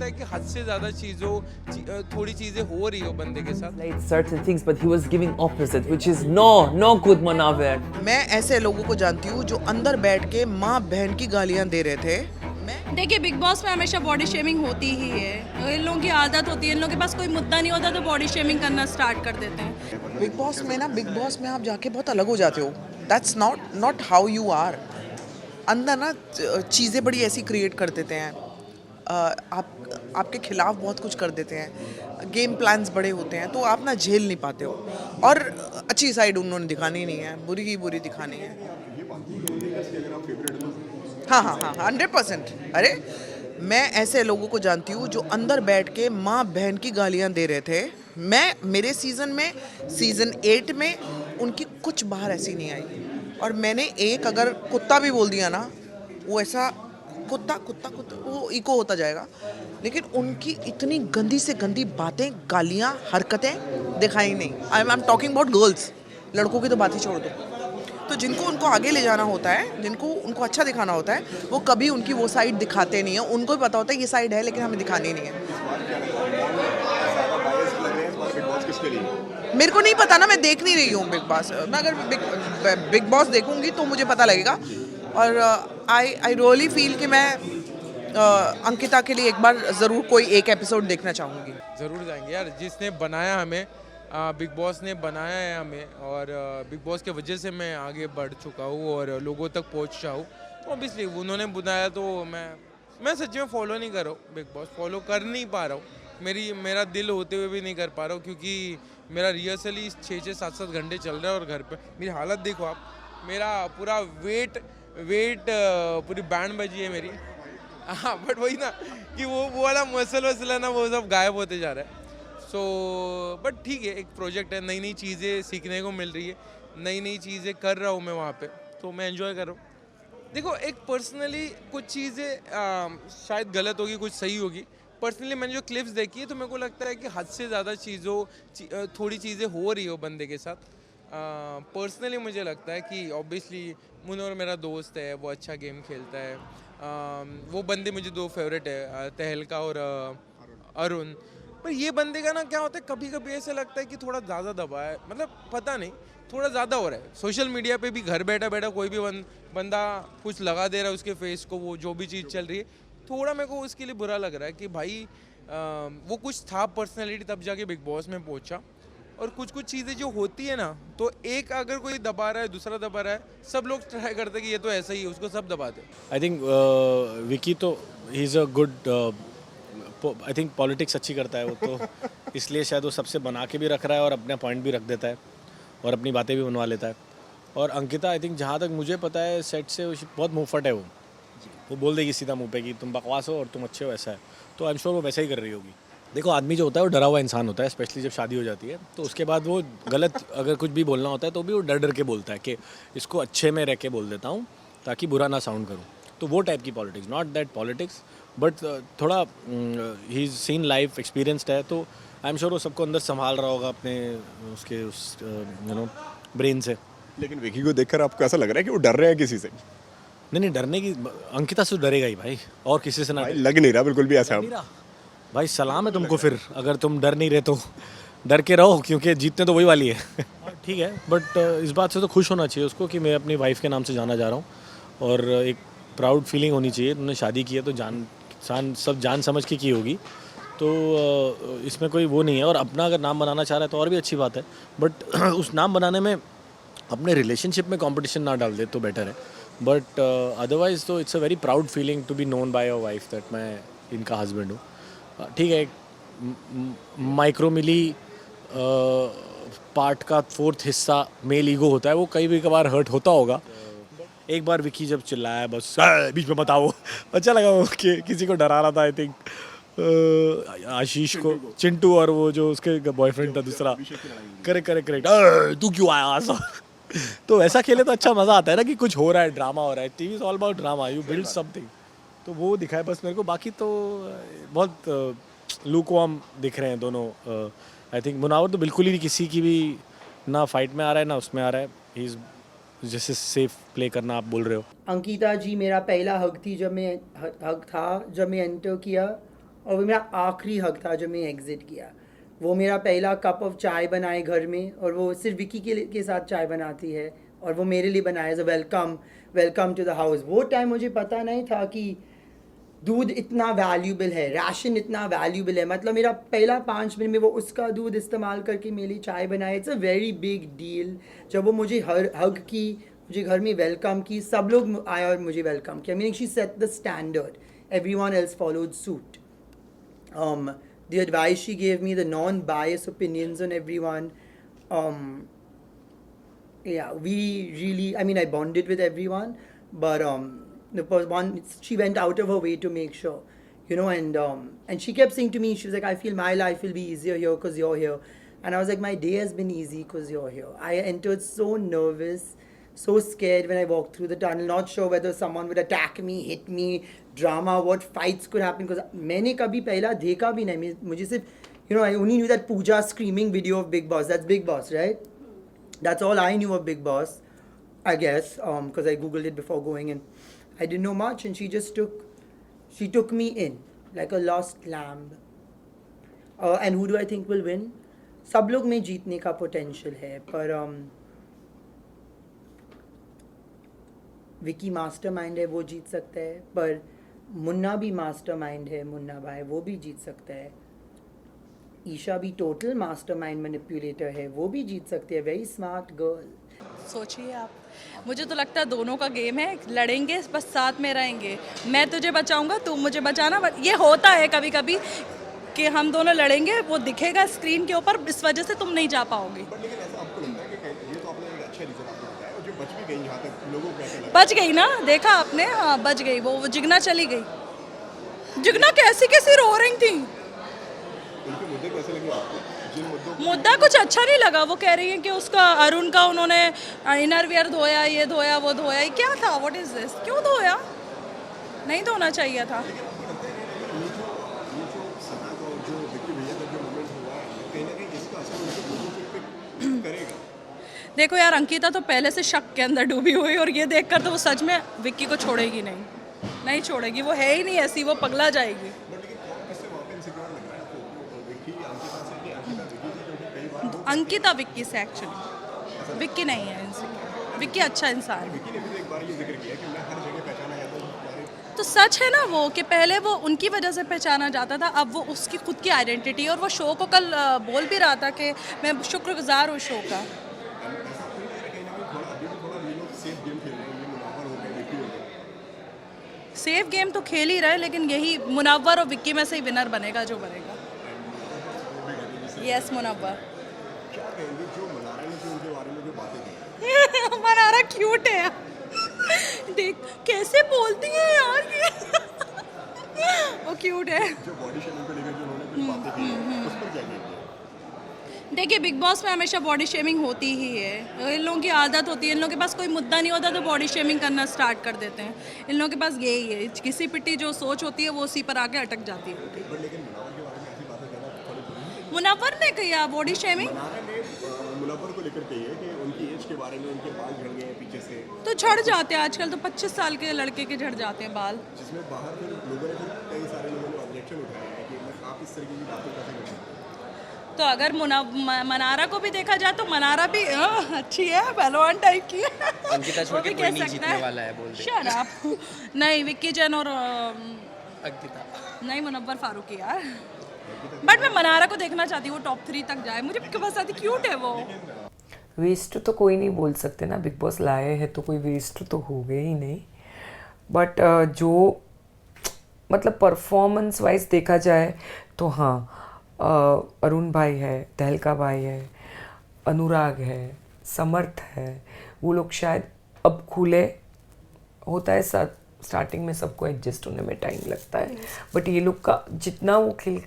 लगता है कि हद से ज़्यादा थोड़ी चीज़ें हो रही हो बंदे के साथ। Like certain things, but he was giving opposite, which is no good, Munawir. मैं ऐसे लोगों को जानती हूँ जो अंदर बैठ के माँ बहन की गालियाँ दे रहे थे। देखिए बिग बॉस में हमेशा बॉडी शेमिंग होती ही है। इन लोगों की आदत होती है, इन लोगों के पास कोई मुद्दा नहीं होता तो बॉडी शेमिंग करना स्टार्ट कर देते हैं। बिग बॉस में आप जाके बहुत अलग हो जाते हो। That's not how you are. अंदर ना चीज़ें बड़ी ऐसी क्रिएट कर देते हैं। आपके खिलाफ बहुत कुछ कर देते हैं। गेम प्लान्स बड़े होते हैं तो आप ना झेल नहीं पाते हो। और अच्छी साइड उन्होंने दिखानी नहीं है, बुरी ही बुरी दिखानी है। हाँ 100%। अरे मैं ऐसे लोगों को जानती हूँ जो अंदर बैठ के माँ बहन की गालियाँ दे रहे थे। मेरे सीज़न 8 में उनकी कुछ बाहर ऐसी नहीं आई। और मैंने एक अगर कुत्ता भी बोल दिया ना, वो ऐसा कुत्ता वो इको होता जाएगा। लेकिन उनकी इतनी गंदी से गंदी बातें, गालियाँ, हरकतें दिखाई नहीं। I am talking about girls. लड़कों की तो बात ही छोड़ दो। तो जिनको उनको आगे ले जाना होता है, जिनको उनको अच्छा दिखाना होता है, वो कभी उनकी वो साइड दिखाते नहीं है। उनको भी पता होता है ये साइड है लेकिन हमें दिखानी नहीं है। मेरे को नहीं पता ना, मैं देख नहीं रही हूँ बिग बॉस। मैं अगर बिग बॉस देखूंगी तो मुझे पता लगेगा। और आई रियली फील कि मैं अंकिता के लिए एक बार ज़रूर कोई एक एपिसोड देखना चाहूँगी। ज़रूर जाएंगे यार, जिसने बनाया हमें, बिग बॉस ने बनाया है हमें, और बिग बॉस के वजह से मैं आगे बढ़ चुका हूँ और लोगों तक पहुँचा हूँ। तो ऑब्वियसली उन्होंने बनाया तो मैं सच्ची में फॉलो नहीं कर रहा हूँ। बिग बॉस फॉलो कर नहीं पा रहा हूँ। मेरा दिल होते हुए भी नहीं कर पा रहा हूँ, क्योंकि मेरा रिहर्सल ही 6-7 घंटे चल रहा है। और घर पे मेरी हालत देखो आप, मेरा पूरा वेट पूरी बैंड बजी है मेरी। हाँ, बट वही ना कि वो वाला मसल है ना, वो सब गायब होते जा रहा है। सो बट ठीक है, एक प्रोजेक्ट है, नई नई चीज़ें सीखने को मिल रही है, नई चीज़ें कर रहा हूँ मैं वहाँ पे, तो मैं एंजॉय कर रहा हूँ। देखो, एक पर्सनली कुछ चीज़ें शायद गलत होगी, कुछ सही होगी। पर्सनली मैंने जो क्लिप्स देखी है तो मेरे को लगता है कि हद से ज़्यादा थोड़ी चीज़ें हो रही हो बंदे के साथ। पर्सनली मुझे लगता है कि ऑब्वियसली मुनोर मेरा दोस्त है, वो अच्छा गेम खेलता है। वो बंदे मुझे 2 फेवरेट है, तहलका और अरुण। पर ये बंदे का ना क्या होता है, कभी कभी ऐसा लगता है कि थोड़ा ज़्यादा दबा है, मतलब पता नहीं, थोड़ा ज़्यादा हो रहा है। सोशल मीडिया पे भी घर बैठा कोई भी बंदा कुछ लगा दे रहा है उसके फेस को, वो जो भी चीज़ चल रही है, थोड़ा मेरे को उसके लिए बुरा लग रहा है कि भाई वो कुछ था पर्सनैलिटी, तब जाके बिग बॉस में पहुंचा। और कुछ चीज़ें जो होती है ना, तो एक अगर कोई दबा रहा है, दूसरा दबा रहा है, सब लोग ट्राई करते हैं कि ये तो ऐसा ही है, उसको सब दबाते हैं। आई थिंक विकी तो he is a good, I think politics अच्छी करता है वो तो इसलिए शायद वो सबसे बना के भी रख रहा है और अपना पॉइंट भी रख देता है और अपनी बातें भी बनवा लेता है। और अंकिता, आई थिंक जहाँ तक मुझे पता है, सेट से बहुत मुंहफट है। वो बोल देगी सीधा मुंह पे कि तुम बकवास हो और तुम अच्छे हो, ऐसा है। तो आई एम श्योर वो वैसा ही कर रही होगी। देखो, आदमी जो होता है वो डरा हुआ इंसान होता है, स्पेशली जब शादी हो जाती है। तो उसके बाद वो गलत अगर कुछ भी बोलना होता है तो भी वो डर के बोलता है कि इसको अच्छे में रह के बोल देता हूँ ताकि बुरा ना साउंड करूँ। तो वो टाइप की politics, not that politics, but थोड़ा he is seen life, experienced है। तो आई एम श्योर वो सबको अंदर संभाल रहा होगा अपने उसके उस ब्रेन से। लेकिन विकी को देखकर आपको ऐसा लग रहा है कि वो डर रहा है किसी से? नहीं, डरने की, अंकिता से डरेगा ही भाई, और किसी से ना। लग नहीं रहा बिल्कुल भी ऐसा। भाई सलाम है तुमको, फिर अगर तुम डर नहीं रहे तो डर के रहो, क्योंकि जीतने तो वही वाली है। ठीक है, बट इस बात से तो खुश होना चाहिए उसको कि मैं अपनी वाइफ के नाम से जाना जा रहा हूँ। और एक प्राउड फीलिंग होनी चाहिए। उन्होंने शादी की है तो सब जान समझ के की होगी। तो इसमें कोई वो नहीं है। और अपना अगर नाम बनाना चाह रहा है तो और भी अच्छी बात है, बट उस नाम बनाने में अपने रिलेशनशिप में कंपटीशन ना डाल दे तो बेटर है। बट अदरवाइज तो it's a very proud feeling to be known by your wife that मैं इनका हस्बैंड हूँ। ठीक है, माइक्रो मिली पार्ट का 4th हिस्सा मेल ईगो होता है, वो कई भी कबार हर्ट होता होगा। एक बार विकी जब चिल्लाया, बस बीच में बताओ, अच्छा लगा वो कि किसी को डरा रहा था। आई थिंक आशीष को, चिंटू, और वो जो उसके बॉयफ्रेंड था दूसरा। करेक्ट, तू क्यों आया ऐसा? तो ऐसा खेले तो अच्छा मज़ा आता है ना कि कुछ हो रहा है, ड्रामा हो रहा है। TV is all about drama, you build something. तो वो दिखाए बस मेरे को, बाकी तो बहुत लूकवार्म दिख रहे हैं दोनों। आई थिंक मुनावर तो बिल्कुल ही किसी की भी ना फाइट में आ रहा है ना उसमें आ रहा है। ही इज़ जैसे सेफ प्ले करना आप बोल रहे हो। अंकिता जी मेरा पहला हक था जब मैं एंटर किया, और वो मेरा आखिरी हक था जब मैं एग्ज़िट किया। वो मेरा पहला कप ऑफ चाय बनाए घर में, और वो सिर्फ विकी के साथ चाय बनाती है, और वो मेरे लिए बनाया as a welcome to the house. वो टाइम मुझे पता नहीं था कि दूध इतना वैल्यूबल है, राशन इतना वैल्यूबल है। मतलब मेरा पहला 5 मिनट में वो उसका दूध इस्तेमाल करके मेरे लिए चाय बनाए, it's a very big deal. जब वो मुझे हग की, मुझे घर में वेलकम की, सब लोग आए और मुझे वेलकम किया। Meaning she said the standard, everyone else followed suit. The advice she gave me, the non-biased opinions on everyone. Yeah, we really, I mean, I bonded with everyone, but the one, she went out of her way to make sure, you know, and she kept saying to me, she was like, I feel my life will be easier here because you're here. And I was like, my day has been easy because you're here. I entered so nervous, so scared when I walked through the tunnel, not sure whether someone would attack me, hit me, drama, what fights could happen, because मैंने कभी पहला देखा भी नहीं। मुझे सिर्फ, you know, I only knew that Pooja screaming video of Big Boss. That's Big Boss, right? That's all I knew of Big Boss, I guess, because I googled it before going in. I didn't know much, and she took me in like a lost lamb. And who do I think will win? सब लोग में जीतने का potential है, पर Vicky mastermind है, वो जीत सकता है, पर मुन्ना भी मास्टरमाइंड है, मुन्ना भाई, वो भी जीत सकता है। ईशा भी टोटल मास्टरमाइंड मैनिपुलेटर है, वो भी जीत सकती है, वेरी स्मार्ट गर्ल। सोचिए आप, मुझे तो लगता है दोनों का गेम है, लड़ेंगे बस साथ में रहेंगे, मैं तुझे बचाऊंगा तुम मुझे बचाना। बट ये होता है कभी कभी कि हम दोनों लड़ेंगे, वो दिखेगा स्क्रीन के ऊपर, इस वजह से तुम नहीं जा पाओगे। बच गई ना, देखा आपने? हाँ बच गई, वो जिगना चली गई। जिगना कैसी रो रही थी। मुद्दा कुछ अच्छा नहीं लगा। वो कह रही है कि उसका अरुण का उन्होंने इनरवियर धोया, ये धोया, वो धोया, क्या था? What is this? क्यों धोया? नहीं धोना चाहिए था। देखो यार, अंकिता तो पहले से शक के अंदर डूबी हुई, और ये देखकर तो वो सच में विक्की को छोड़ेगी नहीं छोड़ेगी। वो है ही नहीं ऐसी, वो पगला जाएगी। अंकिता विक्की से, एक्चुअली विक्की नहीं है इनसे। विक्की अच्छा इंसान है। तो सच है ना वो, कि पहले वो उनकी वजह से पहचाना जाता था, अब वो उसकी खुद की आइडेंटिटी। और वो शो को कल बोल भी रहा था कि मैं शुक्रगुजार हूँ शो का। सेफ गेम तो खेल ही रहे, लेकिन यही मुनव्वर और विक्की में से ही विनर बनेगा जो बनेगा। यस मुनव्वर। मनारा क्यूट है यार, देख कैसे बोलती है यार ये। वो क्यूट है। देखिए बिग बॉस में हमेशा बॉडी शेमिंग होती ही है। इन लोगों की आदत होती है, इन लोगों के पास कोई मुद्दा नहीं होता तो बॉडी शेमिंग करना स्टार्ट कर देते हैं। इन लोगों के पास यही है, किसी पिट्टी जो सोच होती है वो उसी पर आके अटक जाती है। मुनव्वर ने किया बॉडी शेमिंग, मुनव्वर को लेकर कही है कि उनकी एज के बारे में उनके बाल झड़ गए हैं पीछे से। तो झड़ जाते हैं आजकल, तो 25 साल के लड़के के झड़ जाते हैं बाल। जिसमें बाहर फिर लोगों ने, कई सारे लोगों ने ऑब्जेक्शन उठाया है कि आप इस तरीके की बातें कैसे कर सकते हैं। तो अगर मनारा को भी देखा जाए तो मनारा भी अच्छी है, पहलवान टाइप की है। अंकिता छोड़ के कोई नहीं जीतने वाला है, बोल दे। Shut up. नहीं, विक्की जैन और अंकिता नहीं, मुनव्वर फारूकी यार। बट मैं मनारा को देखना चाहती हूँ, वो टॉप 3 तक जाए। मुझे बस आती, क्यूट है वो। वेस्ट तो कोई नहीं बोल सकते ना, बिग बॉस लाए हैं तो कोई वेस्ट तो हो गए ही नहीं। बट जो मतलब परफॉर्मेंस वाइज देखा जाए तो हाँ, अरुण भाई है, तहलका भाई है, अनुराग है, समर्थ है, वो लोग शायद अब खुले। होता है स्टार्टिंग में सबको एडजस्ट होने में टाइम लगता है, बट ये लोग का जितना वो खिल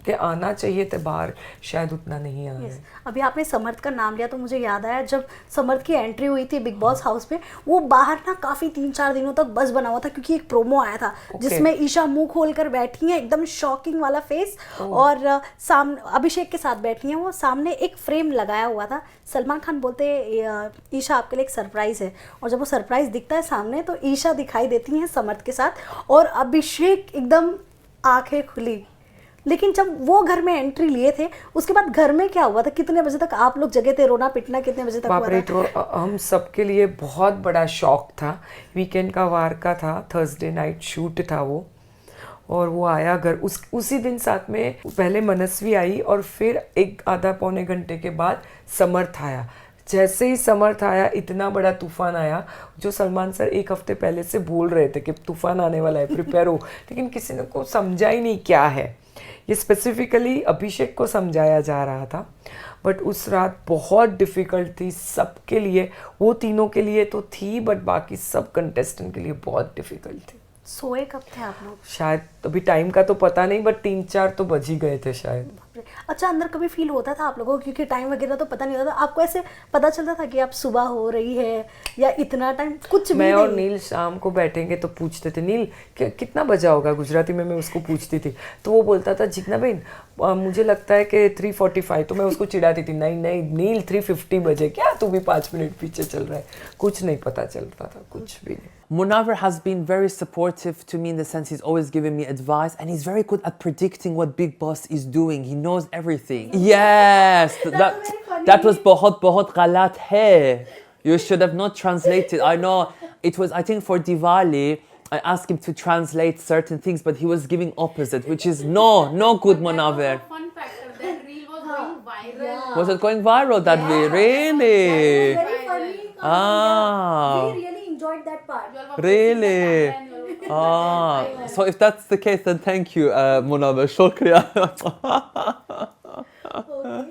के आना चाहिए था बाहर, शायद उतना नहीं आया है। अभी आपने समर्थ का नाम लिया तो मुझे याद आया, जब समर्थ की एंट्री हुई थी बिग बॉस हाउस में, वो बाहर ना काफ़ी 3-4 दिनों तक बस बना हुआ था, क्योंकि एक प्रोमो आया था जिसमें ईशा मुंह खोल कर बैठी है, एकदम शॉकिंग वाला फेस, और सामने अभिषेक के साथ बैठी हैं। वो सामने एक फ्रेम लगाया हुआ था। सलमान खान बोलते ईशा आपके लिए एक सरप्राइज़ है, और जब वो सरप्राइज़ दिखता है सामने तो ईशा दिखाई देती हैं समर्थ के साथ, और अभिषेक एकदम आंखें खुली। लेकिन जब वो घर में एंट्री लिए थे उसके बाद घर में क्या हुआ था? कितने बजे तक आप लोग जगे थे? रोना पिटना कितने बजे तक हुआ बाप रे, था? तो हम सबके लिए बहुत बड़ा शॉक था। वीकेंड का वार का था, थर्सडे नाइट शूट था वो, और वो आया घर उसी दिन। साथ में पहले मनस्वी आई और फिर एक आधा पौने घंटे के बाद समर्थ आया। जैसे ही समर्थ आया इतना बड़ा तूफान आया, जो सलमान सर एक हफ्ते पहले से बोल रहे थे कि तूफान आने वाला है, प्रिपेयर हो, लेकिन किसी ने को समझा ही नहीं क्या है। ये स्पेसिफिकली अभिषेक को समझाया जा रहा था, बट उस रात बहुत डिफ़िकल्ट थी सबके लिए। वो तीनों के लिए तो थी, बट बाकी सब कंटेस्टेंट के लिए बहुत डिफ़िकल्ट थी। सोए कब थे आप लोग? शायद अभी टाइम का तो पता नहीं, बट 3-4 तो बज ही गए थे शायद। अच्छा, अंदर कभी फील होता था आप लोगों को, क्योंकि टाइम वगैरह तो पता नहीं होता, आपको ऐसे पता चलता था कि आप सुबह हो रही है या इतना टाइम? कुछ भी मैं नहीं? और नील शाम को बैठेंगे तो पूछते थे, नील कितना बजा होगा, गुजराती में मैं उसको पूछती थी, तो वो बोलता था जिग्ना बहन मुझे लगता है कि 3:45। तो मैं उसको चिढ़ाती थी, नहीं नहीं नील 3:50 बजे, क्या तू भी 5 मिनट पीछे चल रहा है। कुछ नहीं पता चलता था, कुछ भी नहीं। Munawar has been very supportive to me in the sense he's always giving me advice, and he's very good at predicting what Big Boss is doing. He knows everything. Yes, that was बहुत गलत है. You should have not translated. I know it was, I think for Diwali, I asked him to translate certain things, but he was giving opposite, which is no good, Munawar. Fun factor, that reel was going viral. Was it going viral that way? Really? Very funny. Ah. We really enjoyed that part. Really? So if that's the case, then thank you, Munawar. Shukriya. Okay.